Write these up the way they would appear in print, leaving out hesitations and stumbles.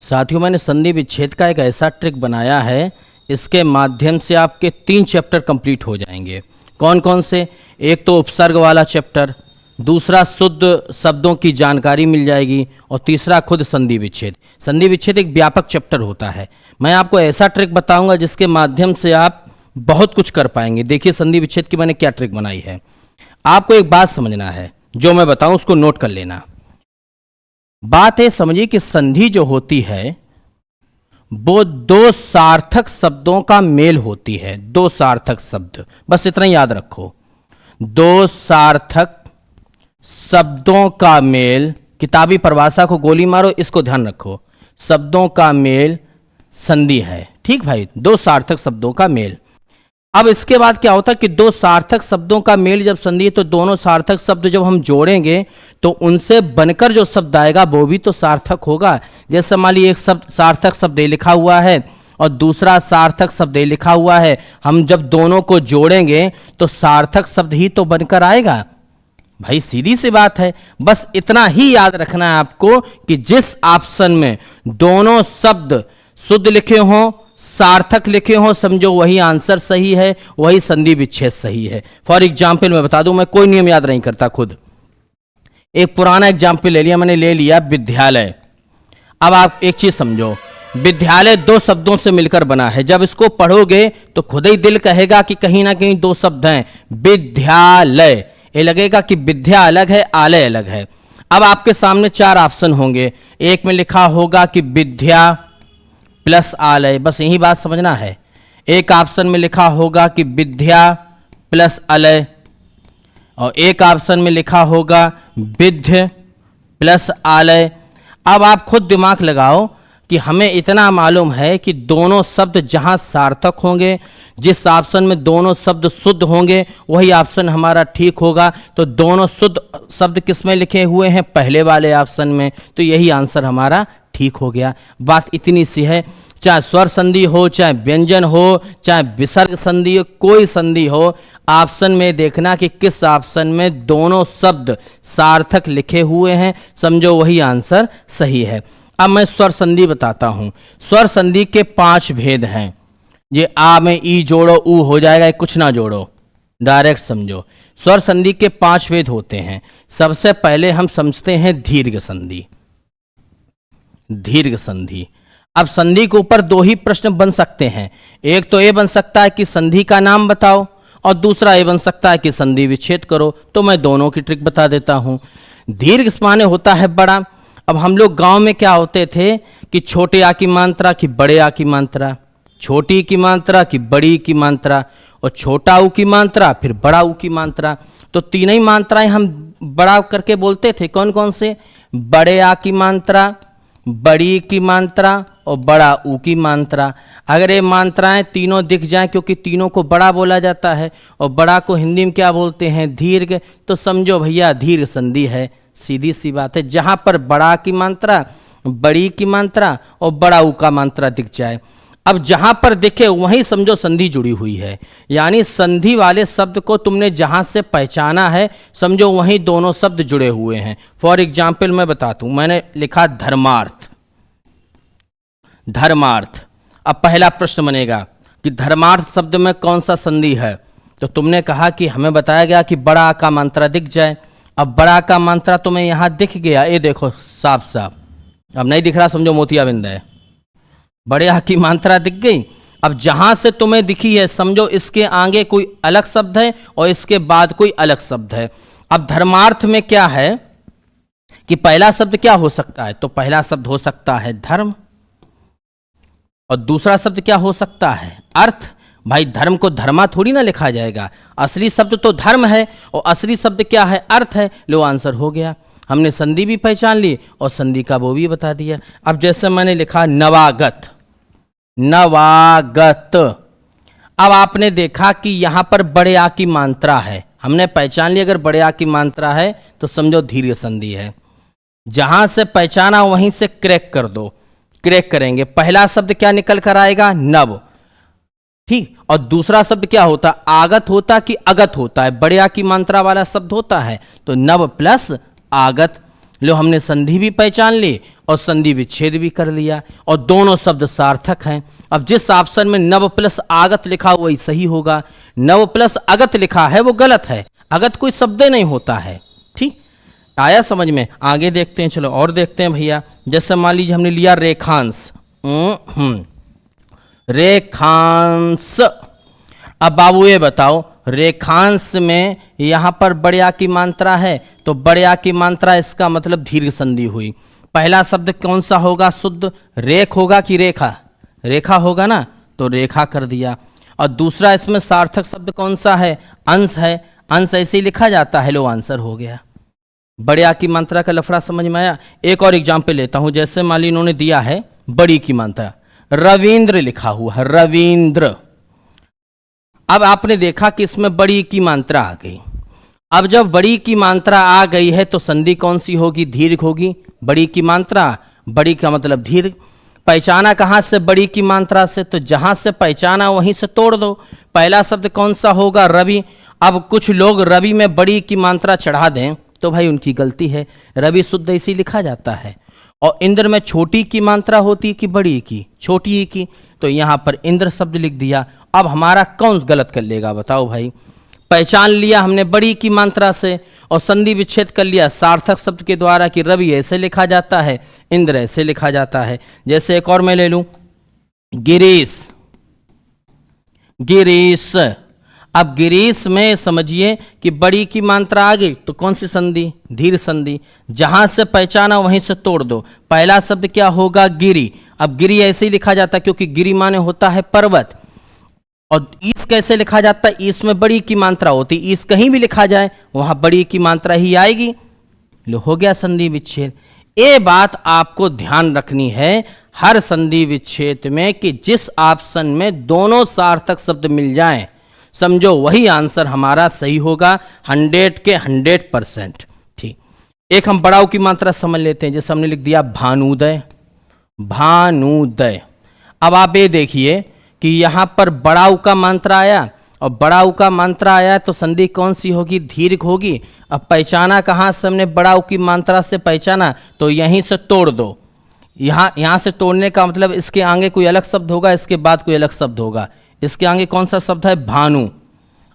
साथियों, मैंने संधि विच्छेद का एक ऐसा ट्रिक बनाया है, इसके माध्यम से आपके 3 चैप्टर कंप्लीट हो जाएंगे। कौन कौन से? एक तो उपसर्ग वाला चैप्टर, दूसरा शुद्ध शब्दों की जानकारी मिल जाएगी, और तीसरा खुद संधि विच्छेद। संधि विच्छेद एक व्यापक चैप्टर होता है। मैं आपको ऐसा ट्रिक बताऊंगा जिसके माध्यम से आप बहुत कुछ कर पाएंगे। देखिए संधि विच्छेद की मैंने क्या ट्रिक बनाई है। आपको एक बात समझना है, जो मैं बताऊं उसको नोट कर लेना। बात है, समझिए कि संधि जो होती है वो 2 सार्थक शब्दों का मेल होती है। 2 सार्थक शब्द, बस इतना याद रखो। 2 सार्थक शब्दों का मेल, किताबी परिभाषा को गोली मारो, इसको ध्यान रखो। शब्दों का मेल संधि है। ठीक भाई, 2 सार्थक शब्दों का मेल। अब इसके बाद क्या होता है कि 2 सार्थक शब्दों का मेल जब संधि है, तो दोनों सार्थक शब्द जब हम जोड़ेंगे तो उनसे बनकर जो शब्द आएगा वो भी तो सार्थक होगा। जैसे मान लीजिए एक शब्द सार्थक शब्द लिखा हुआ है और दूसरा सार्थक शब्द लिखा हुआ है, हम जब दोनों को जोड़ेंगे तो सार्थक शब्द ही तो बनकर आएगा। भाई सीधी सी बात है। बस इतना ही याद रखना है आपको कि जिस ऑप्शन में दोनों शब्द शुद्ध लिखे हों, सार्थक लिखे हों, समझो वही आंसर सही है, वही संधि विच्छेद सही है। फॉर एग्जाम्पल मैं बता दूं, मैं कोई नियम याद नहीं करता खुद। एक पुराना एग्जाम्पल ले लिया मैंने, ले लिया विद्यालय। अब आप एक चीज समझो, विद्यालय 2 शब्दों से मिलकर बना है। जब इसको पढ़ोगे तो खुद ही दिल कहेगा कि कहीं ना कहीं 2 शब्द हैं, विद्यालय। ये लगेगा कि विद्या अलग है, आलय अलग है। अब आपके सामने 4 ऑप्शन होंगे। एक में लिखा होगा कि विद्या प्लस आलय, बस यही बात समझना है। एक ऑप्शन में लिखा होगा कि विद्या प्लस अलय, और एक ऑप्शन में लिखा होगा विद्य प्लस आलय। अब आप खुद दिमाग लगाओ कि हमें इतना मालूम है कि दोनों शब्द जहां सार्थक होंगे, जिस ऑप्शन में दोनों शब्द शुद्ध होंगे, वही ऑप्शन हमारा ठीक होगा। तो दोनों शुद्ध शब्द किसमें लिखे हुए हैं? पहले वाले ऑप्शन में। तो यही आंसर हमारा ठीक हो गया। बात इतनी सी है। चाहे स्वर संधि हो, चाहे व्यंजन हो, चाहे विसर्ग संधि हो, कोई संधि हो, ऑप्शन में देखना कि किस ऑप्शन में दोनों शब्द सार्थक लिखे हुए हैं, समझो वही आंसर सही है। अब मैं स्वर संधि बताता हूं। स्वर संधि के 5 भेद हैं। ये आ में ई जोड़ो ऊ हो जाएगा, कुछ ना जोड़ो, डायरेक्ट समझो। स्वर संधि के 5 भेद होते हैं। सबसे पहले हम समझते हैं दीर्घ संधि। दीर्घ संधि। अब संधि के ऊपर 2 ही प्रश्न बन सकते हैं। एक तो ये बन सकता है कि संधि का नाम बताओ, और दूसरा ये बन सकता है कि संधि विच्छेद करो। तो मैं दोनों की ट्रिक बता देता हूं। दीर्घ माने होता है बड़ा। अब हम लोग गांव में क्या होते थे कि छोटे आ की मात्रा कि बड़े आ की मात्रा, छोटी की मात्रा कि बड़ी की मात्रा, और छोटा ऊ की मात्रा फिर बड़ा ऊ की मात्रा। तो 3 ही मात्राएं हम बड़ा करके बोलते थे। कौन कौन से? बड़े आ की मात्रा, बड़ी की मात्रा और बड़ा ऊ की मात्रा। अगर ये मात्राएं तीनों दिख जाएं, क्योंकि तीनों को बड़ा बोला जाता है और बड़ा को हिंदी में क्या बोलते हैं? दीर्घ। तो समझो भैया दीर्घ संधि है। सीधी सी बात है। जहां पर बड़ा की मात्रा, बड़ी की मात्रा और बड़ा ऊ का मात्रा दिख जाए, अब जहां पर दिखे वहीं समझो संधि जुड़ी हुई है। यानी संधि वाले शब्द को तुमने जहां से पहचाना है, समझो वहीं दोनों शब्द जुड़े हुए हैं। फॉर एग्जाम्पल मैं बताता हूं, मैंने लिखा धर्मार्थ। धर्मार्थ। अब पहला प्रश्न बनेगा कि धर्मार्थ शब्द में कौन सा संधि है? तो तुमने कहा कि हमें बताया गया कि बड़ा का मात्रा दिख जाए। अब बड़ा का मात्रा तुम्हें यहां दिख गया, ये देखो साफ साफ। अब नहीं दिख रहा, समझो मोतियाबिंद है। बड़े आ की मात्रा दिख गई। अब जहां से तुम्हें दिखी है, समझो इसके आगे कोई अलग शब्द है और इसके बाद कोई अलग शब्द है। अब धर्मार्थ में क्या है कि पहला शब्द क्या हो सकता है? तो पहला शब्द हो सकता है धर्म, और दूसरा शब्द क्या हो सकता है? अर्थ। भाई धर्म को धर्मा थोड़ी ना लिखा जाएगा, असली शब्द तो धर्म है और असली शब्द क्या है? अर्थ है। लो आंसर हो गया। हमने संधि भी पहचान ली और संधि का वो भी बता दिया। अब जैसे मैंने लिखा नवागत। नवागत। अब आपने देखा कि यहां पर बड़े आ की मात्रा है, हमने पहचान ली। अगर बड़े आ की मात्रा है तो समझो दीर्घ संधि है। जहां से पहचाना वहीं से क्रैक कर दो। क्रैक करेंगे, पहला शब्द क्या निकल कर आएगा? नव। ठीक। और दूसरा शब्द क्या होता? आगत होता कि अगत होता है? बड़े आ की मात्रा वाला शब्द होता है, तो नव प्लस आगत। लो हमने संधि भी पहचान ली और संधि विच्छेद भी कर लिया और दोनों शब्द सार्थक हैं। अब जिस ऑप्शन में नव प्लस आगत लिखा वही सही होगा, नव प्लस अगत लिखा है वो गलत है। अगत कोई शब्द नहीं होता है। ठीक आया समझ में? आगे देखते हैं, चलो और देखते हैं भैया। जैसे मान लीजिए हमने लिया रेखांश, रेखांश। अब बाबू ये बताओ, रेखांश में यहां पर बड़े आ की मात्रा है तो बड़े आ की मात्रा, इसका मतलब दीर्घ संधि हुई। पहला शब्द कौन सा होगा? शुद्ध रेख होगा कि रेखा? रेखा होगा ना, तो रेखा कर दिया। और दूसरा इसमें सार्थक शब्द कौन सा है? अंश है। अंश ऐसे ही लिखा जाता है। लो आंसर हो गया। बड़े आ की मात्रा का लफड़ा समझ में आया? एक और एग्जाम्पल लेता हूं। जैसे मान ली इन्होंने दिया है बड़ी की मात्रा, रविंद्र लिखा हुआ है, रविंद्र। अब आपने देखा कि इसमें बड़ी की मात्रा आ गई। अब जब बड़ी की मात्रा आ गई है तो संधि कौन सी होगी? दीर्घ होगी। बड़ी की मात्रा, बड़ी का मतलब दीर्घ। पहचाना कहाँ से? बड़ी की मात्रा से। तो जहां से पहचाना वहीं से तोड़ दो। पहला शब्द कौन सा होगा? रवि। अब कुछ लोग रवि में बड़ी की मात्रा चढ़ा दें तो भाई उनकी गलती है। रवि शुद्ध इसी लिखा जाता है। और इंद्र में छोटी की मात्रा होती है कि बड़ी की? छोटी ही की। तो यहां पर इंद्र शब्द लिख दिया। अब हमारा कौन गलत कर लेगा बताओ भाई? पहचान लिया हमने बड़ी की मात्रा से और संधि विच्छेद कर लिया सार्थक शब्द के द्वारा कि रवि ऐसे लिखा जाता है, इंद्र ऐसे लिखा जाता है। जैसे एक और मैं ले लूं, गिरीश, गिरीश। अब गिरीश में समझिए कि बड़ी की मात्रा आ गई तो कौन सी संधि? धीर संधि। जहां से पहचाना वहीं से तोड़ दो। पहला शब्द क्या होगा? गिरी। अब गिरी ऐसे ही लिखा जाता है क्योंकि गिरी माने होता है पर्वत। और ईस कैसे लिखा जाता है? ईस में बड़ी की मात्रा होती। ईस कहीं भी लिखा जाए वहां बड़ी की मात्रा ही आएगी। लो हो गया संधि विच्छेद। ये बात आपको ध्यान रखनी है हर संधि विच्छेद में कि जिस ऑप्शन में दोनों सार्थक शब्द मिल जाएं, समझो वही आंसर हमारा सही होगा 100 के 100%। ठीक, एक हम बड़ाऊ की मात्रा समझ लेते हैं। जैसे हमने लिख दिया भानुदय, भानुदय। अब आप ये देखिए कि यहां पर बड़ाऊ का मात्रा आया और बड़ाऊ का मात्रा आया तो संधि कौन सी होगी? दीर्घ होगी। अब पहचाना कहां से हमने? बड़ाऊ की मात्रा से पहचाना तो यहीं से तोड़ दो। यहां से तोड़ने का मतलब इसके आगे कोई अलग शब्द होगा, इसके बाद कोई अलग शब्द होगा। इसके आगे कौन सा शब्द है? भानु।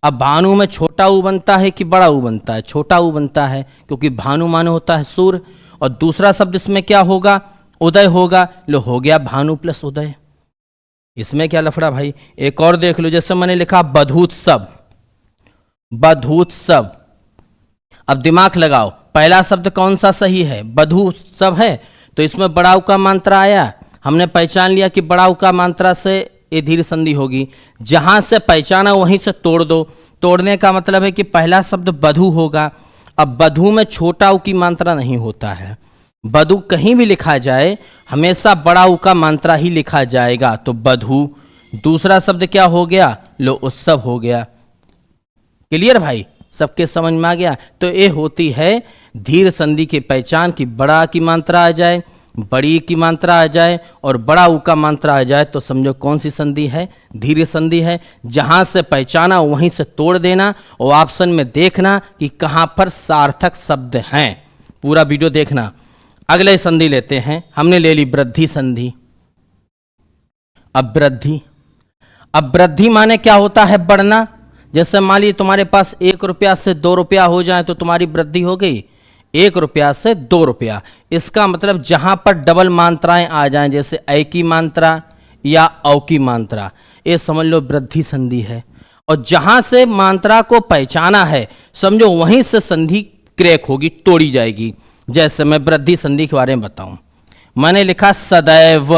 अब भानु में छोटा ऊ बनता है कि बड़ा ऊ बनता है? छोटा ऊ बनता है क्योंकि भानु माने होता है सूर्य। और दूसरा शब्द इसमें क्या होगा? उदय होगा। लो हो गया भानु प्लस उदय। इसमें क्या लफड़ा भाई? एक और देख लो। जैसे मैंने लिखा बधूत्सव, बधूत्सव। अब दिमाग लगाओ, पहला शब्द कौन सा सही है? बधूत्सव है तो इसमें बड़ाऊ का मात्रा आया। हमने पहचान लिया कि बड़ाऊ का मात्रा से ये धीर संधि होगी। जहां से पहचाना वहीं से तोड़ दो। तोड़ने का मतलब है कि पहला शब्द बधू होगा। अब बधू में छोटा ऊ की मात्रा नहीं होता है। बधू कहीं भी लिखा जाए हमेशा बड़ा ऊ का मात्रा ही लिखा जाएगा। तो बधू। दूसरा शब्द क्या हो गया? लो उत्सव हो गया। क्लियर भाई? सबके समझ में आ गया? तो ये होती है धीर संधि की पहचान कि बड़ा की मात्रा आ जाए, बड़ी की मात्रा आ जाए और बड़ा ऊ का मात्रा आ जाए तो समझो कौन सी संधि है? धीर संधि है। जहां से पहचाना वहीं से तोड़ देना और ऑप्शन में देखना कि कहां पर सार्थक शब्द हैं। पूरा वीडियो देखना। अगले संधि लेते हैं। हमने ले ली वृद्धि संधि। अब वृद्धि, अब वृद्धि माने क्या होता है? बढ़ना। जैसे मान लीजिए तुम्हारे पास 1 रुपया से 2 रुपया हो जाए तो तुम्हारी वृद्धि हो गई 1 रुपया से 2 रुपया। इसका मतलब जहां पर डबल मात्राएं आ जाएं, जैसे ऐ की मात्रा या औ की मात्रा, ये समझ लो वृद्धि संधि है। और जहां से मात्रा को पहचाना है समझो वहीं से संधि क्रैक होगी, तोड़ी जाएगी। जैसे मैं वृद्धि संधि के बारे में बताऊं, मैंने लिखा सदैव,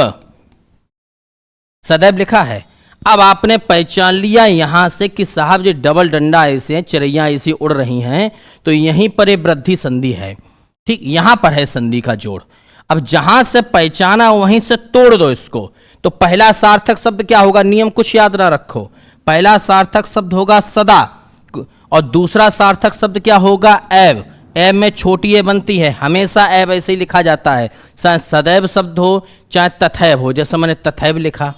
सदैव लिखा है। अब आपने पहचान लिया यहां से कि साहब ये डबल डंडा ऐसे हैं, चिड़ैया ऐसी उड़ रही हैं, तो यहीं पर ये वृद्धि संधि है। ठीक, यहां पर है संधि का जोड़। अब जहां से पहचाना वहीं से तोड़ दो इसको। तो पहला सार्थक शब्द क्या होगा? नियम कुछ याद ना रखो। पहला सार्थक शब्द होगा सदा और दूसरा सार्थक शब्द क्या होगा? एव। एव में छोटी ए बनती है, हमेशा एव ऐसे ही लिखा जाता है, चाहे सदैव शब्द हो चाहे तथैव हो। जैसे मैंने तथैव लिखा।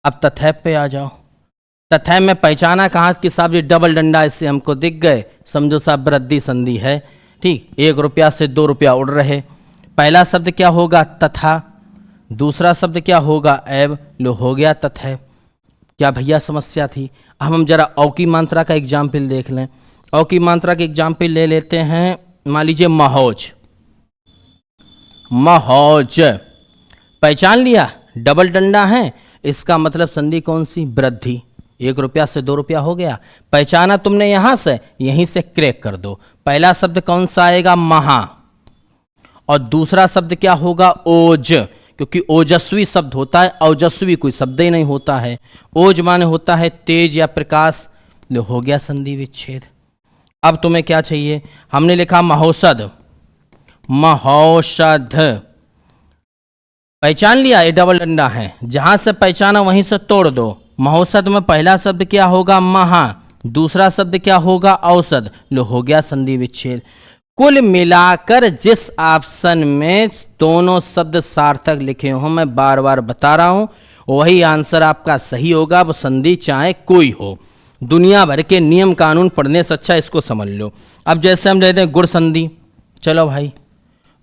अब तथैव पे आ जाओ। तथैव में पहचाना कहाँ कि साहब ये डबल डंडा इससे हमको दिख गए, समझो साहब वृद्धि संधि है। ठीक, 1 रुपया से 2 रुपया उड़ रहे। पहला शब्द क्या होगा? तथा। दूसरा शब्द क्या होगा? एव। लो हो गया तथैव। क्या भैया समस्या थी? अब हम जरा औ की मात्रा का एग्जाम्पल देख लें। औ की मात्रा के एग्जाम्पल ले लेते हैं। मान लीजिए महौज। महौज पहचान लिया, डबल डंडा है, इसका मतलब संधि कौन सी? वृद्धि। 1 रुपया से 2 रुपया हो गया। पहचाना तुमने यहां से, यहीं से क्रैक कर दो। पहला शब्द कौन सा आएगा? महा। और दूसरा शब्द क्या होगा? ओज, क्योंकि ओजस्वी शब्द होता है, ओजस्वी कोई शब्द ही नहीं होता है। ओज माने होता है तेज या प्रकाश। लो हो गया संधि विच्छेद। अब तुम्हें क्या चाहिए? हमने लिखा महोषध। महौषध पहचान लिया, ये डबल डंडा है, जहां से पहचाना वहीं से तोड़ दो। महौषध में पहला शब्द क्या होगा? महा। दूसरा शब्द क्या होगा? औषध। लो हो गया संधि विच्छेद। कुल मिलाकर जिस ऑप्शन में दोनों शब्द सार्थक लिखे हो, मैं बार बार बता रहा हूं, वही आंसर आपका सही होगा, वो संधि चाहे कोई हो। दुनिया भर के नियम कानून पढ़ने से अच्छा इसको समझ लो। अब जैसे हम लेते हैं गुण संधि। चलो भाई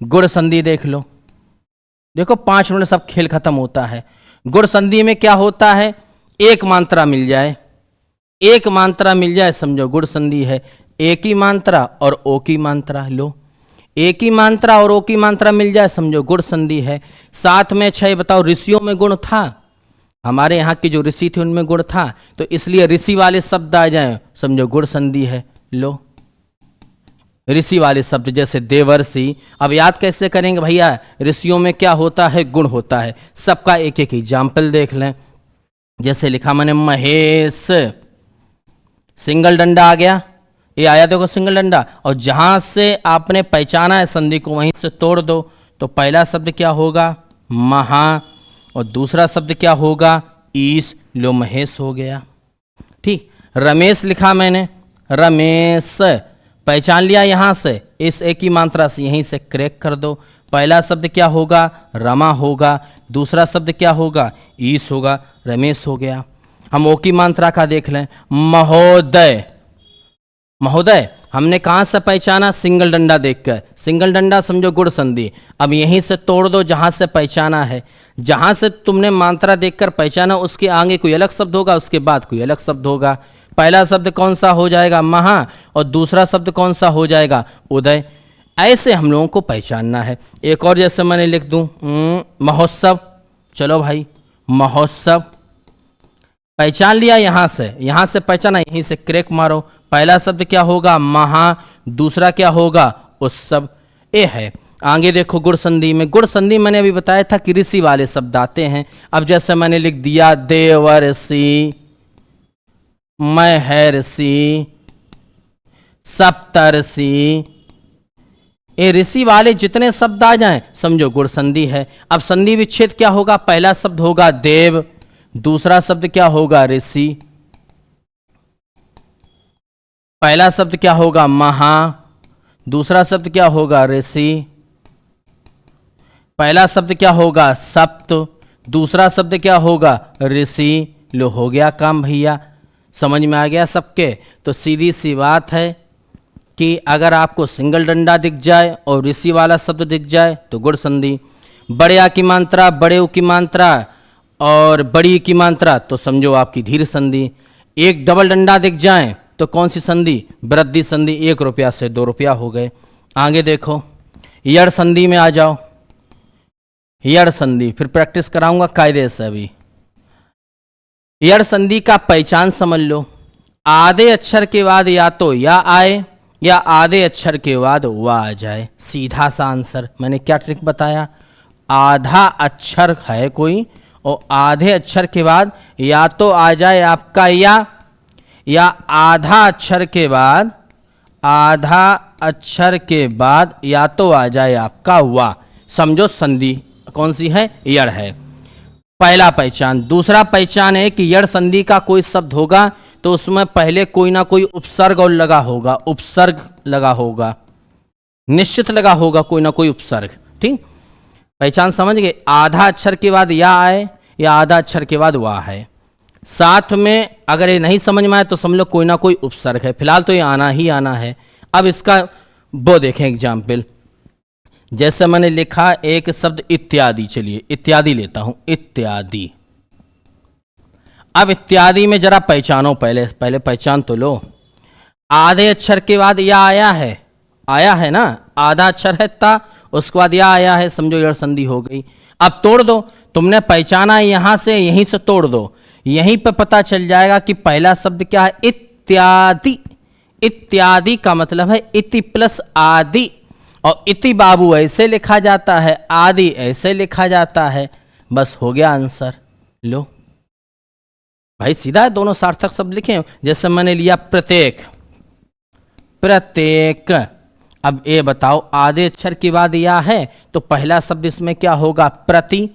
गुण संधि देख लो। देखो 5 मिनट सब खेल खत्म होता है। गुण संधि में क्या होता है? एक मात्रा मिल जाए, एक मात्रा मिल जाए, समझो गुण संधि है। एक ही मात्रा और ओ की मात्रा। लो एक ही मात्रा और ओ की मात्रा मिल जाए, समझो गुण संधि है। 7 में 6 बताओ, ऋषियों में गुण था? हमारे यहाँ के जो ऋषि थे उनमें गुण था, तो इसलिए ऋषि वाले शब्द आ जाए, समझो गुण संधि है। लो ऋषि वाले शब्द जैसे देवर्षि। अब याद कैसे करेंगे भैया? ऋषियों में क्या होता है? गुण होता है। सबका एक एक एग्जाम्पल देख लें। जैसे लिखा मैंने महेश, सिंगल डंडा आ गया, ये आया देखो सिंगल डंडा, और जहां से आपने पहचाना है संधि को वहीं से तोड़ दो। तो पहला शब्द क्या होगा? महा, और दूसरा शब्द क्या होगा? ईश। लो महेश हो गया। ठीक, रमेश लिखा मैंने, रमेश पहचान लिया, यहां से इस एक ही मात्रा से यहीं से क्रैक कर दो। पहला शब्द क्या होगा? रमा होगा। दूसरा शब्द क्या होगा? ईश होगा। रमेश हो गया। हम ओ की मात्रा का देख लें। महोदय। महोदय हमने कहां से पहचाना? सिंगल डंडा देखकर। सिंगल डंडा समझो गुण संधि। अब यहीं से तोड़ दो जहां से पहचाना है। जहां से तुमने मात्रा देखकर पहचाना उसके आगे कोई अलग शब्द होगा, उसके बाद कोई अलग शब्द होगा। पहला शब्द कौन सा हो जाएगा? महा, और दूसरा शब्द कौन सा हो जाएगा? उदय। ऐसे हम लोगों को पहचानना है। एक और जैसे मैंने लिख दूं महोत्सव। चलो भाई महोत्सव पहचान लिया, यहां से पहचाना, यहीं से क्रैक मारो। पहला शब्द क्या होगा? महा। दूसरा क्या होगा? उत्सव। ये है। आगे देखो गुण संधि में। गुण संधि मैंने अभी बताया था कि ऋषि वाले शब्द आते हैं। अब जैसे मैंने लिख दिया देवर्षि, महर्षि, सप्तर्षि, ये ऋषि वाले जितने शब्द आ जाएं समझो गुण संधि है। अब संधि विच्छेद क्या होगा? पहला शब्द होगा देव, दूसरा शब्द क्या होगा? ऋषि। पहला शब्द क्या होगा? महा, दूसरा शब्द क्या होगा? ऋषि। पहला शब्द क्या होगा? सप्त, दूसरा शब्द क्या होगा? ऋषि। लो हो गया काम भैया। समझ में आ गया सबके? तो सीधी सी बात है कि अगर आपको सिंगल डंडा दिख जाए और ऋषि वाला शब्द दिख जाए तो गुण संधि। बड़े आ की मात्रा, बड़े उ की मात्रा और बड़ी की मात्रा तो समझो आपकी धीर संधि। एक डबल डंडा दिख जाए तो कौन सी संधि? वृद्धि संधि। 1 रुपया से 2 रुपया हो गए। आगे देखो यड़ संधि में आ जाओ। यड़ संधि फिर प्रैक्टिस कराऊंगा कायदे से। अभी यड़ संधि का पहचान समझ लो। आधे अक्षर के बाद या तो या आए या आधे अक्षर के बाद वा आ जाए। सीधा सा आंसर। मैंने क्या ट्रिक बताया? आधा अक्षर है कोई और आधे अक्षर के बाद या तो आ जाए आपका या आधा अक्षर के बाद, आधा अक्षर के बाद या तो आ जाए आपका वा। समझो संधि कौन सी है? यड़ है। पहला पहचान। दूसरा पहचान है कि यड़ संधि का कोई शब्द होगा तो उसमें पहले कोई ना कोई उपसर्ग और लगा होगा, उपसर्ग लगा होगा, निश्चित लगा होगा कोई ना कोई उपसर्ग। ठीक, पहचान समझ गए? आधा अक्षर के बाद या आए या आधा अक्षर के बाद वाह है। साथ में अगर ये नहीं समझ में आए तो समझ लो कोई ना कोई उपसर्ग है। फिलहाल तो ये आना ही आना है। अब इसका वो देखें एग्जाम्पल। जैसे मैंने लिखा एक शब्द इत्यादि, चलिए इत्यादि लेता हूं, इत्यादि। अब इत्यादि में जरा पहचानो, पहले पहचान तो लो। आधे अक्षर के बाद या आया है ना, आधा अक्षर है ता, उसके बाद या आया है, समझो यड़ संधि हो गई। अब तोड़ दो, तुमने पहचाना यहां से, यहीं से तोड़ दो, यहीं पे पता चल जाएगा कि पहला शब्द क्या है, इत्यादि। इत्यादि का मतलब है इति प्लस आदि, और इति बाबू ऐसे लिखा जाता है, आदि ऐसे लिखा जाता है। बस हो गया आंसर। लो भाई सीधा है, दोनों सार्थक शब्द लिखे। जैसे मैंने लिया प्रत्येक, प्रत्येक। अब ये बताओ आधे अक्षर के बाद या है तो पहला शब्द इसमें क्या होगा, प्रति,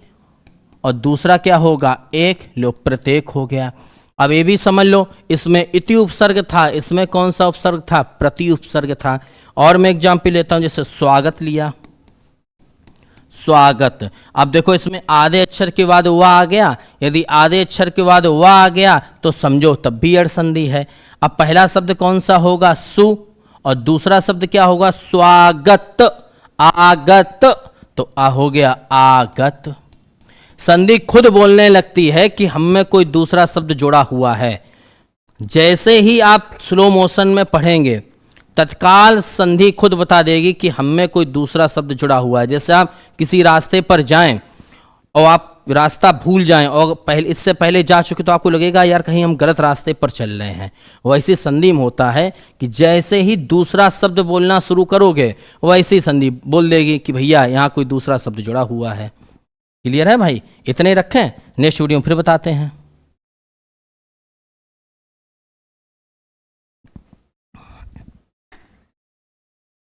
और दूसरा क्या होगा, एक। लो प्रत्येक हो गया। अब ये भी समझ लो, इसमें इति उपसर्ग था, इसमें कौन सा उपसर्ग था, प्रति उपसर्ग था। और मैं एग्जाम्पल लेता हूं, जैसे स्वागत लिया, स्वागत। अब देखो इसमें आधे अक्षर के बाद वा आ गया, यदि आधे अक्षर के बाद वा आ गया तो समझो तब भी अड़ संधि है। अब पहला शब्द कौन सा होगा, सु, और दूसरा शब्द क्या होगा, स्वागत, आगत, तो आ हो गया आगत। संधि खुद बोलने लगती है कि हम में कोई दूसरा शब्द जुड़ा हुआ है। जैसे ही आप स्लो मोशन में पढ़ेंगे तत्काल संधि खुद बता देगी कि हम में कोई दूसरा शब्द जुड़ा हुआ है। जैसे आप किसी रास्ते पर जाएं और आप रास्ता भूल जाएं और इससे पहले जा चुके तो आपको लगेगा यार कहीं हम गलत रास्ते पर चल रहे हैं। वैसी संधि में होता है कि जैसे ही दूसरा शब्द बोलना शुरू करोगे वैसी संधि बोल देगी कि भैया यहाँ कोई दूसरा शब्द जुड़ा हुआ है। क्लियर है भाई? इतने रखें, नेक्स्ट वीडियो में फिर बताते हैं।